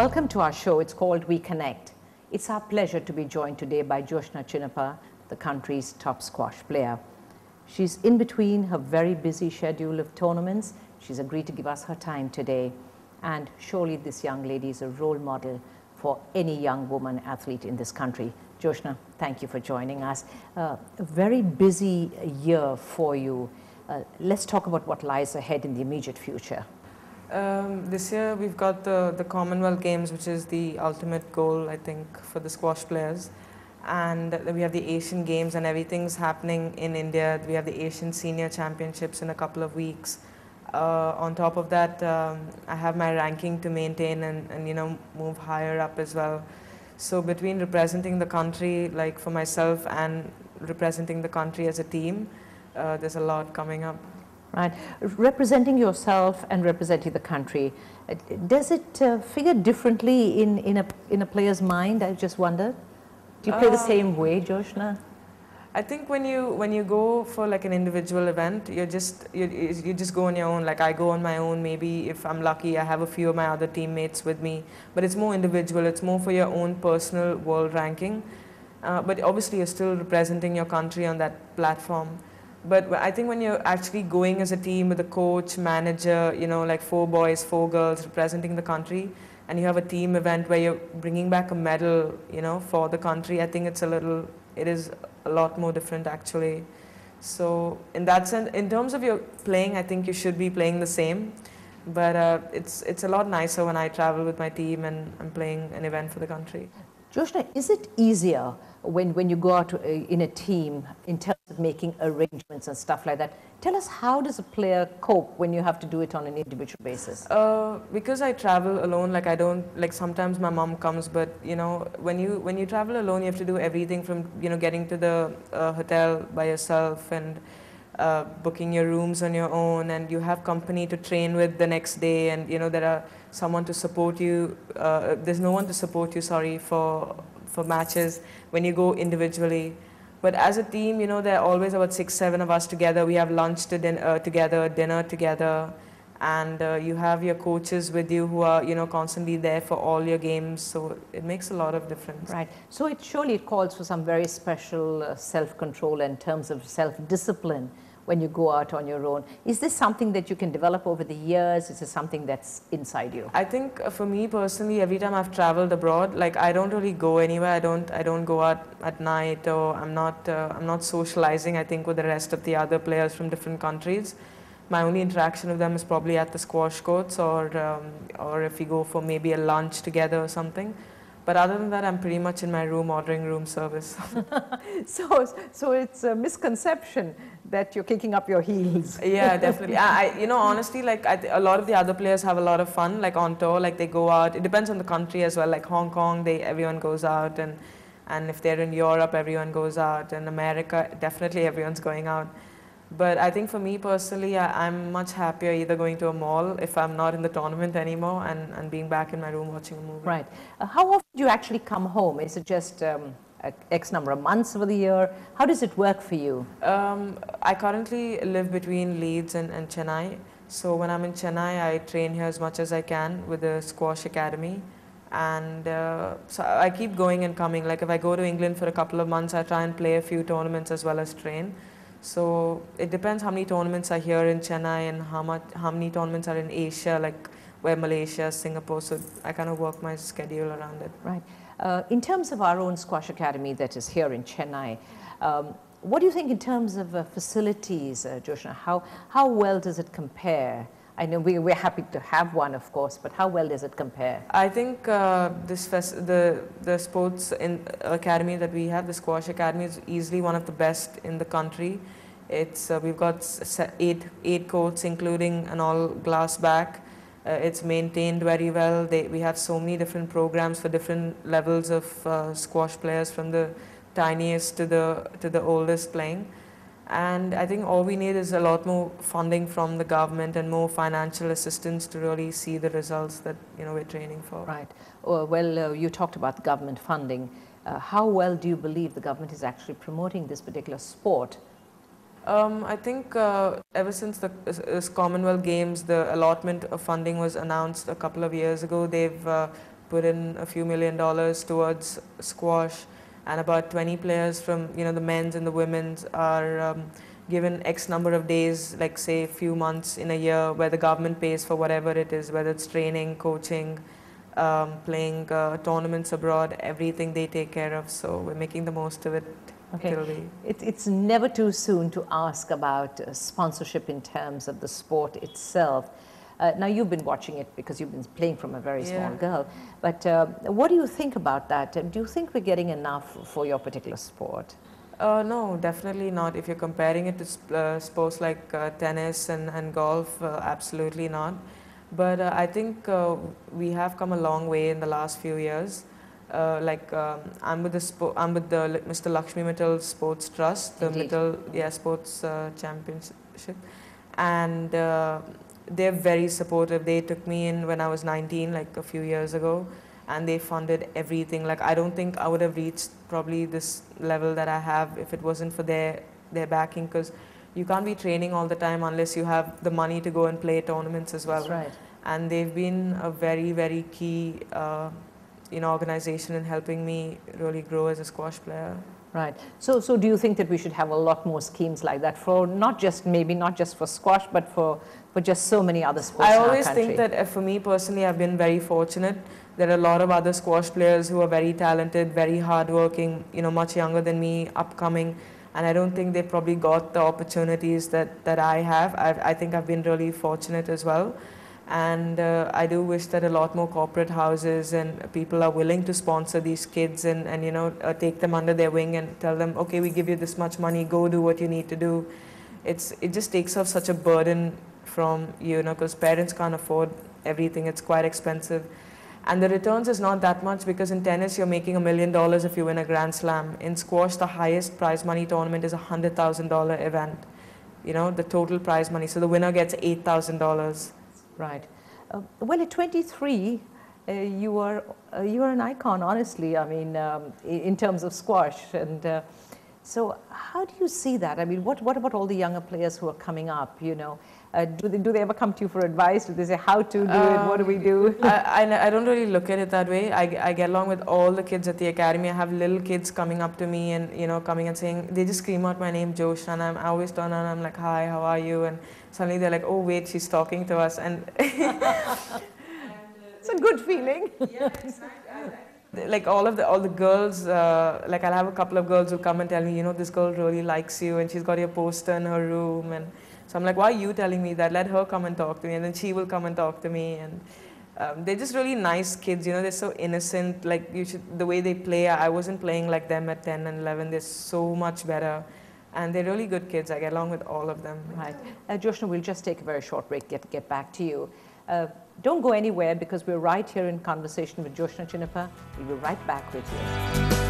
Welcome to our show. It's called We Connect. It's our pleasure to be joined today by Joshna Chinappa, the country's top squash player. She's in between her very busy schedule of tournaments. She's agreed to give us her time today. And surely this young lady is a role model for any young woman athlete in this country. Joshna, thank you for joining us. A very busy year for you. Let's talk about what lies ahead in the immediate future. This year we've got the Commonwealth Games, which is the ultimate goal, I think, for the squash players. And we have the Asian Games and everything's happening in India. We have the Asian Senior Championships in a couple of weeks. On top of that, I have my ranking to maintain and you know, move higher up as well. So between representing the country, like for myself, and representing the country as a team, there's a lot coming up. Right. Representing yourself and representing the country, does it figure differently in a player's mind? I just wonder. Do you play the same way, Joshna? I think when you go for like an individual event, you just go on your own. Like I go on my own. Maybe if I'm lucky, I have a few of my other teammates with me. But it's more individual. It's more for your own personal world ranking. But obviously, you're still representing your country on that platform. But I think when you're actually going as a team with a coach, manager, you know, like 4 boys, 4 girls representing the country, and you have a team event where you're bringing back a medal, you know, for the country, I think it is a lot more different actually. So in that sense, in terms of your playing, I think you should be playing the same. But it's a lot nicer when I travel with my team and I'm playing an event for the country. Joshna, is it easier when you go out in a team in terms of making arrangements and stuff like that? Tell us, how does a player cope when you have to do it on an individual basis? Because I travel alone, like I don't, like sometimes my mom comes, but you know, when you travel alone, you have to do everything from, you know, getting to the hotel by yourself and booking your rooms on your own, and you have company to train with the next day, and you know, there are someone to support you, there's no one to support you, sorry, for matches when you go individually. But as a team, you know, there are always about 6, 7 of us together. We have lunch together, dinner together, and you have your coaches with you who are, you know, constantly there for all your games. So it makes a lot of difference. Right. So it surely calls for some very special self-control in terms of self-discipline when you go out on your own. Is this something that you can develop over the years? Is this something that's inside you? I think for me personally, every time I've traveled abroad, like I don't really go anywhere. I don't go out at night, or I'm not socializing, I think, with the rest of the other players from different countries. My only interaction with them is probably at the squash courts, or if we go for maybe a lunch together or something. But other than that, I'm pretty much in my room ordering room service. So it's a misconception that you're kicking up your heels. Yeah, definitely. You know, honestly, like a lot of the other players have a lot of fun, like on tour, like they go out. It depends on the country as well. Like Hong Kong, everyone goes out, and if they're in Europe, everyone goes out. And America, definitely everyone's going out. But I think for me personally, I'm much happier either going to a mall if I'm not in the tournament anymore, and being back in my room watching a movie. Right. How often do you actually come home? Is it just X number of months over the year? How does it work for you? I currently live between Leeds and Chennai. So when I'm in Chennai, I train here as much as I can with the squash academy. And so I keep going and coming. Like if I go to England for a couple of months, I try and play a few tournaments as well as train. So it depends how many tournaments are here in Chennai and how many tournaments are in Asia, like where Malaysia, Singapore. So I kind of work my schedule around it. Right. In terms of our own squash academy that is here in Chennai, what do you think in terms of facilities, Joshna? How well does it compare? I know we're happy to have one, of course, but how well does it compare? I think the sports academy that we have, the squash academy, is easily one of the best in the country. We've got 8 courts, including an all-glass back. It's maintained very well. We have so many different programs for different levels of squash players, from the tiniest to the oldest playing. And I think all we need is a lot more funding from the government and more financial assistance to really see the results that, you know, we're training for. Right. Well, you talked about government funding. How well do you believe the government is actually promoting this particular sport? I think ever since the Commonwealth Games, the allotment of funding was announced a couple of years ago. They've put in a few $1 million towards squash, and about 20 players from the men's and the women's are given X number of days, like say a few months in a year, where the government pays for whatever it is, whether it's training, coaching, playing tournaments abroad, everything they take care of. So we're making the most of it. Okay. It's never too soon to ask about sponsorship in terms of the sport itself. Now you've been watching it because you've been playing from a very small girl, but what do you think about that? Do you think we're getting enough for your particular sport? No, definitely not. If you're comparing it to sports like tennis and golf, absolutely not. But I think we have come a long way in the last few years. I'm with the Mr. Lakshmi Mittal Sports Trust, the Mittal Sports Championship, and they're very supportive. They took me in when I was 19, like a few years ago, and they funded everything. Like I don't think I would have reached probably this level that I have if it wasn't for their backing, because you can't be training all the time unless you have the money to go and play tournaments as well. That's right. And they've been a very, very key organization in helping me really grow as a squash player. Right. So do you think that we should have a lot more schemes like that for maybe not just for squash, but for just so many other sports in our country? I always think that for me personally, I've been very fortunate. There are a lot of other squash players who are very talented, very hardworking, much younger than me, upcoming. And I don't think they probably got the opportunities that I have. I think I've been really fortunate as well. And I do wish that a lot more corporate houses and people are willing to sponsor these kids and take them under their wing and tell them, okay, we give you this much money, go do what you need to do. It just takes off such a burden from because parents can't afford everything. It's quite expensive. And the returns is not that much, because in tennis you're making $1 million if you win a Grand Slam. In squash, the highest prize money tournament is a $100,000 event. The total prize money. So the winner gets $8,000. Right. Well, at 23, you are an icon, honestly. I mean, in terms of squash. And so, how do you see that? I mean, what about all the younger players who are coming up? Do they ever come to you for advice? Do they say how to do it? What do we do? I don't really look at it that way. I get along with all the kids at the academy. I have little kids coming up to me and coming and saying, they just scream out my name, Joshna, and I always turn on and I'm like, hi, how are you? And suddenly they're like, oh wait, she's talking to us. And it's a good feeling. Yeah, exactly. Like all the girls, like I'll have a couple of girls who come and tell me, this girl really likes you and she's got your poster in her room. And so I'm like, why are you telling me that? Let her come and talk to me, and then she will come and talk to me. And they're just really nice kids, they're so innocent. Like the way they play, I wasn't playing like them at 10 and 11. They're so much better. And they're really good kids. I get along with all of them. Right. Joshna, we'll just take a very short break, get back to you. Don't go anywhere, because we're right here in conversation with Joshna Chinappa. We'll be right back with you.